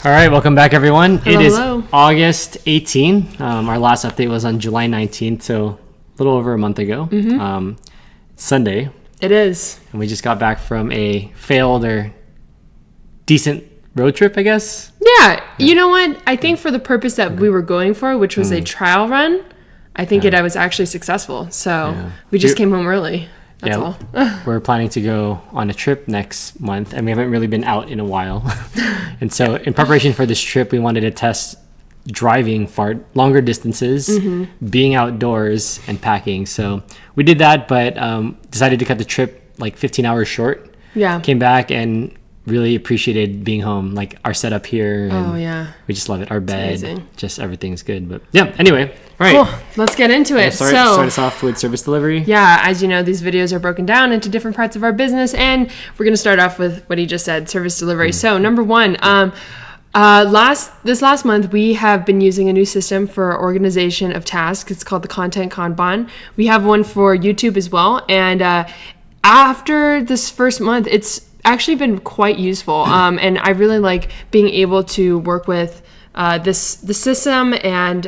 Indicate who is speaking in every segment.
Speaker 1: All right, welcome back, everyone.
Speaker 2: Hello,
Speaker 1: it is
Speaker 2: hello.
Speaker 1: August 18. Our last update was on July 19th, so a little over a month ago. It's Sunday,
Speaker 2: It is.
Speaker 1: and we just got back from a failed or decent road trip, I guess.
Speaker 2: Yeah, you know what? I think for the purpose that we were going for, which was a trial run, I think it was actually successful. So we just came home early. That's all.
Speaker 1: We're planning to go on a trip next month, and we haven't really been out in a while. And so in preparation for this trip, we wanted to test driving far longer distances, being outdoors, and packing. So we did that, but decided to cut the trip like 15 hours short.
Speaker 2: Yeah.
Speaker 1: Came back and really appreciated being home, like our setup here. And we just love it. Our bed, just everything's good. But yeah, anyway, all right.
Speaker 2: Cool. Let's get into it.
Speaker 1: Start us off with service delivery.
Speaker 2: Yeah, as you know, these videos are broken down into different parts of our business, and we're going to start off with what he just said, service delivery. So number one, this last month, we have been using a new system for organization of tasks. It's called the Content Kanban. We have one for YouTube as well. And after this first month, it's actually been quite useful. And I really like being able to work with the system and,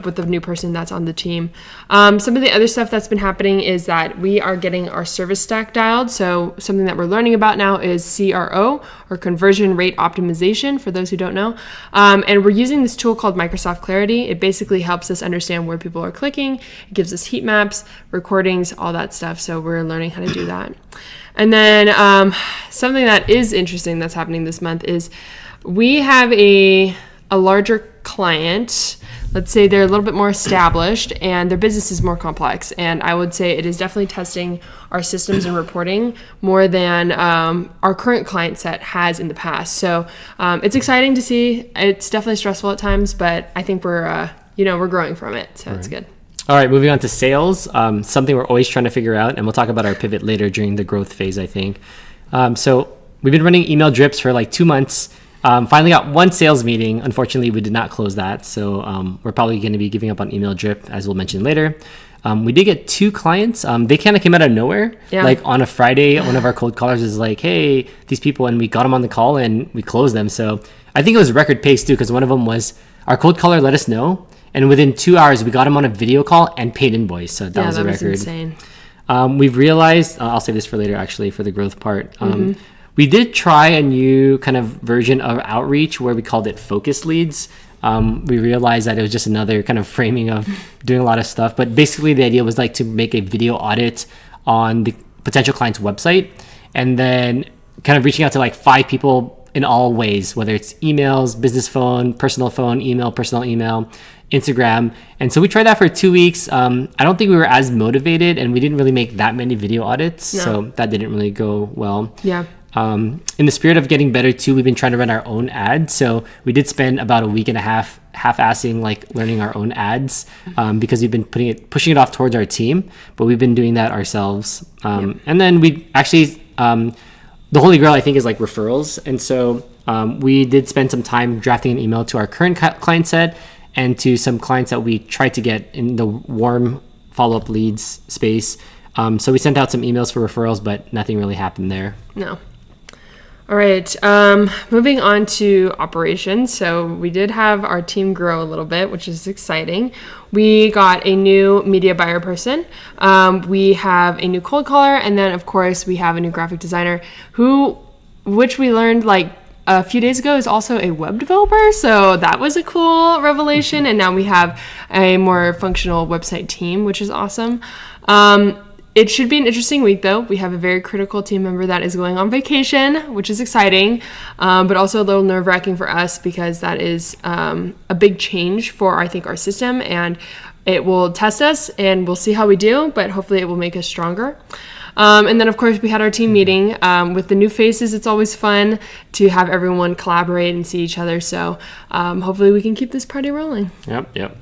Speaker 2: with the new person that's on the team. Some of the other stuff that's been happening is that we are getting our service stack dialed. So something that we're learning about now is CRO, or conversion rate optimization, for those who don't know. And we're using this tool called Microsoft Clarity. It basically helps us understand where people are clicking. It gives us heat maps, recordings, all that stuff. So we're learning how to do that. And then something that is interesting that's happening this month is we have a larger client. Let's say they're a little bit more established and their business is more complex. And I would say it is definitely testing our systems and reporting more than our current client set has in the past. So it's exciting to see. It's definitely stressful at times, but I think we're growing from it. So it's good.
Speaker 1: All right, moving on to sales, something we're always trying to figure out, and we'll talk about our pivot later during the growth phase, I think. So we've been running email drips for like 2 months. Finally got one sales meeting. Unfortunately, we did not close that. So we're probably going to be giving up on email drip, as we'll mention later. We did get 2 clients. They kind of came out of nowhere. Yeah. Like on a Friday, one of our cold callers is like, hey, these people, and we got them on the call and we closed them. So I think it was record pace too, because one of them was our cold caller let us know. And within 2 hours, we got him on a video call and paid invoice. So that was a record.
Speaker 2: Was insane.
Speaker 1: We've realized, I'll save this for later, actually, for the growth part. We did try a new kind of version of outreach where we called it focus leads. We realized that it was just another kind of framing of doing a lot of stuff. But basically, the idea was like to make a video audit on the potential client's website and then kind of reaching out to like 5 people in all ways, whether it's emails, business phone, email, personal email, Instagram. And so we tried that for 2 weeks. I don't think we were as motivated, and we didn't really make that many video audits. No. So that didn't really go well.
Speaker 2: Yeah.
Speaker 1: In the spirit of getting better too, we've been trying to run our own ads. So we did spend about a week and a half half-assing like learning our own ads because we've been pushing it off towards our team, but we've been doing that ourselves. And then we actually, the holy grail I think is like referrals. And so we did spend some time drafting an email to our current client set and to some clients that we tried to get in the warm follow-up leads space. So we sent out some emails for referrals, but nothing really happened there.
Speaker 2: No. All right. Moving on to operations. So we did have our team grow a little bit, which is exciting. We got a new media buyer person. We have a new cold caller. And then, of course, we have a new graphic designer which we learned like a few days ago is also a web developer. So that was a cool revelation. And now we have a more functional website team, which is awesome. It should be an interesting week, though. We have a very critical team member that is going on vacation, which is exciting, but also a little nerve-wracking for us because that is a big change for, I think, our system, and it will test us, and we'll see how we do, but hopefully it will make us stronger. And then, of course, we had our team meeting. With the new faces, it's always fun to have everyone collaborate and see each other, so hopefully we can keep this party rolling.
Speaker 1: Yep.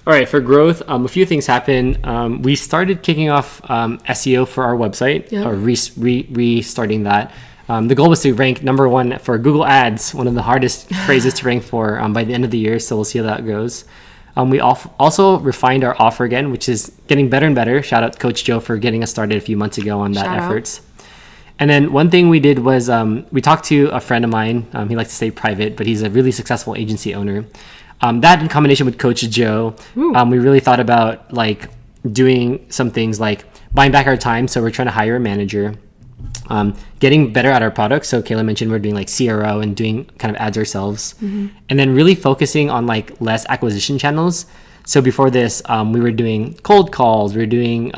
Speaker 1: All right, for growth, a few things happened. We started kicking off SEO for our website, or restarting that. The goal was to rank number 1 for Google Ads, one of the hardest phrases to rank for by the end of the year, so we'll see how that goes. We also refined our offer again, which is getting better and better. Shout out to Coach Joe for getting us started a few months ago on that efforts. And then one thing we did was we talked to a friend of mine. He likes to stay private, but he's a really successful agency owner. That in combination with Coach Joe, we really thought about like doing some things like buying back our time. So we're trying to hire a manager, getting better at our products. So Kayla mentioned we're doing like CRO and doing kind of ads ourselves, and then really focusing on like less acquisition channels. So before this, we were doing cold calls, we were doing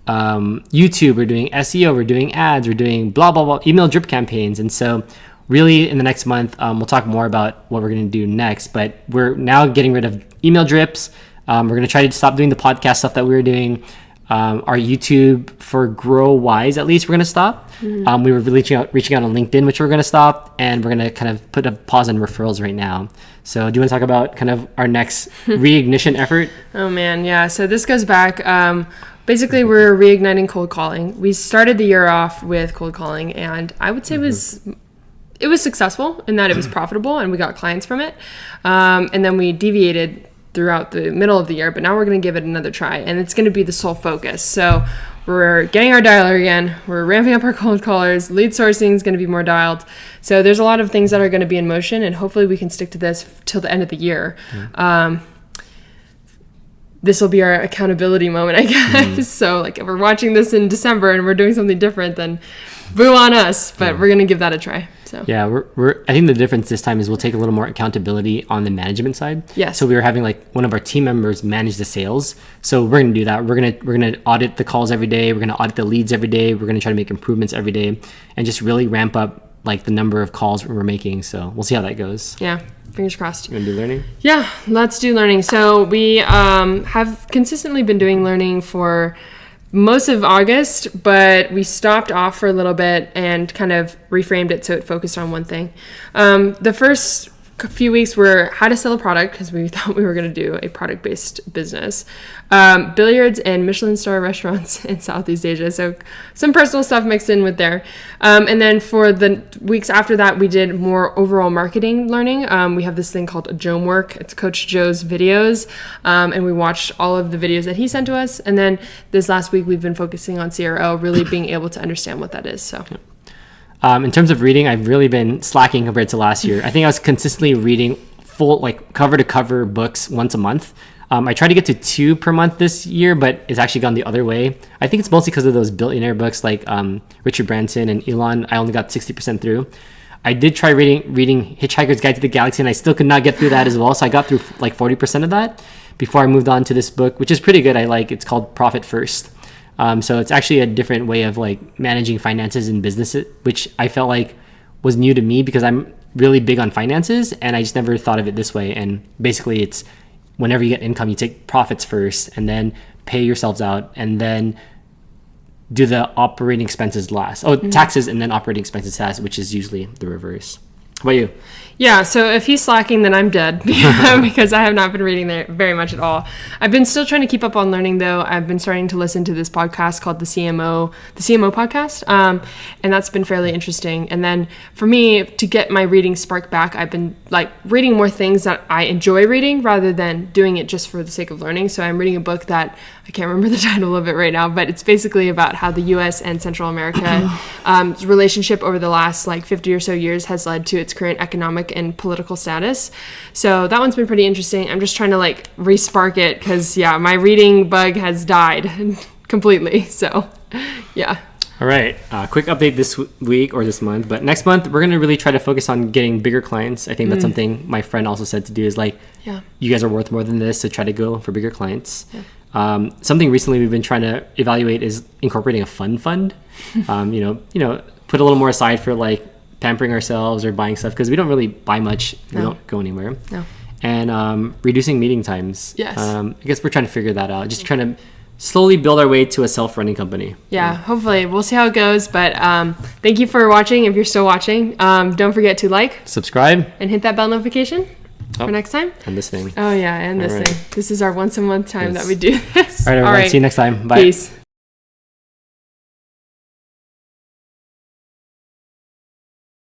Speaker 1: YouTube, we're doing SEO, we're doing ads, we're doing blah, blah, blah, email drip campaigns. And so really in the next month, we'll talk more about what we're going to do next, but we're now getting rid of email drips. We're going to try to stop doing the podcast stuff that we were doing. Our YouTube for Grow Wise, at least, we're going to stop. We were reaching out on LinkedIn, which we're going to stop, and we're going to kind of put a pause on referrals right now. So do you want to talk about kind of our next reignition effort?
Speaker 2: Oh man, yeah. So this goes back. Basically, we're reigniting cold calling. We started the year off with cold calling, and I would say it was successful in that it was profitable, and we got clients from it. And then we deviated throughout the middle of the year, but now we're going to give it another try, and it's going to be the sole focus. So we're getting our dialer again. We're ramping up our cold callers. Lead sourcing is going to be more dialed. So there's a lot of things that are going to be in motion, and hopefully we can stick to this till the end of the year. This will be our accountability moment, I guess. So like if we're watching this in December and we're doing something different, then boo on us, but we're going to give that a try. So
Speaker 1: yeah, I think the difference this time is we'll take a little more accountability on the management side.
Speaker 2: Yes.
Speaker 1: So we were having like one of our team members manage the sales. So we're going to do that. We're going to audit the calls every day. We're going to audit the leads every day. We're going to try to make improvements every day and just really ramp up like the number of calls we're making. So we'll see how that goes.
Speaker 2: Yeah. Fingers crossed.
Speaker 1: You want to do learning?
Speaker 2: Yeah, let's do learning. So we have consistently been doing learning for most of August, but we stopped off for a little bit and kind of reframed it so it focused on one thing. The first few weeks were how to sell a product, because we thought we were going to do a product-based business. Billiards and Michelin star restaurants in Southeast Asia. So some personal stuff mixed in with there. And then for the weeks after that, we did more overall marketing learning. We have this thing called Joe Work. It's Coach Joe's videos. And we watched all of the videos that he sent to us. And then this last week, we've been focusing on CRO, really being able to understand what that is. So.
Speaker 1: In terms of reading, I've really been slacking compared to last year. I think I was consistently reading full, like cover to cover books once a month. I tried to get to 2 per month this year, but it's actually gone the other way. I think it's mostly because of those billionaire books like Richard Branson and Elon. I only got 60% through. I did try reading Hitchhiker's Guide to the Galaxy, and I still could not get through that as well. So I got through like 40% of that before I moved on to this book, which is pretty good. It's called Profit First. So it's actually a different way of like managing finances in businesses, which I felt like was new to me because I'm really big on finances and I just never thought of it this way. And basically it's whenever you get income, you take profits first and then pay yourselves out and then do the operating expenses last. Taxes and then operating expenses last, which is usually the reverse. How about you?
Speaker 2: Yeah, so if he's slacking, then I'm dead because I have not been reading there very much at all. I've been still trying to keep up on learning, though. I've been starting to listen to this podcast called the CMO podcast, and that's been fairly interesting. And then for me, to get my reading spark back, I've been like reading more things that I enjoy reading rather than doing it just for the sake of learning. So I'm reading a book that I can't remember the title of it right now, but it's basically about how the U.S. and Central America relationship over the last like 50 or so years has led to its current economic and political status. So that one's been pretty interesting. I'm just trying to like re-spark it because my reading bug has died completely. So yeah.
Speaker 1: All right. Quick update this week or this month, but next month we're going to really try to focus on getting bigger clients. I think that's something my friend also said to do is like, you guys are worth more than this, so try to go for bigger clients. Yeah. Something recently we've been trying to evaluate is incorporating a fund. Put a little more aside for like pampering ourselves or buying stuff because we don't really buy much. No. We don't go anywhere. No. And reducing meeting times.
Speaker 2: Yes.
Speaker 1: I guess we're trying to figure that out. Just trying to slowly build our way to a self-running company.
Speaker 2: Yeah, hopefully. We'll see how it goes. But thank you for watching. If you're still watching, don't forget to like,
Speaker 1: subscribe,
Speaker 2: and hit that bell notification for next time.
Speaker 1: And this thing.
Speaker 2: Oh, yeah, and this thing. This is our once a month time that we do this.
Speaker 1: All right, everyone. See you next time. Bye.
Speaker 2: Peace.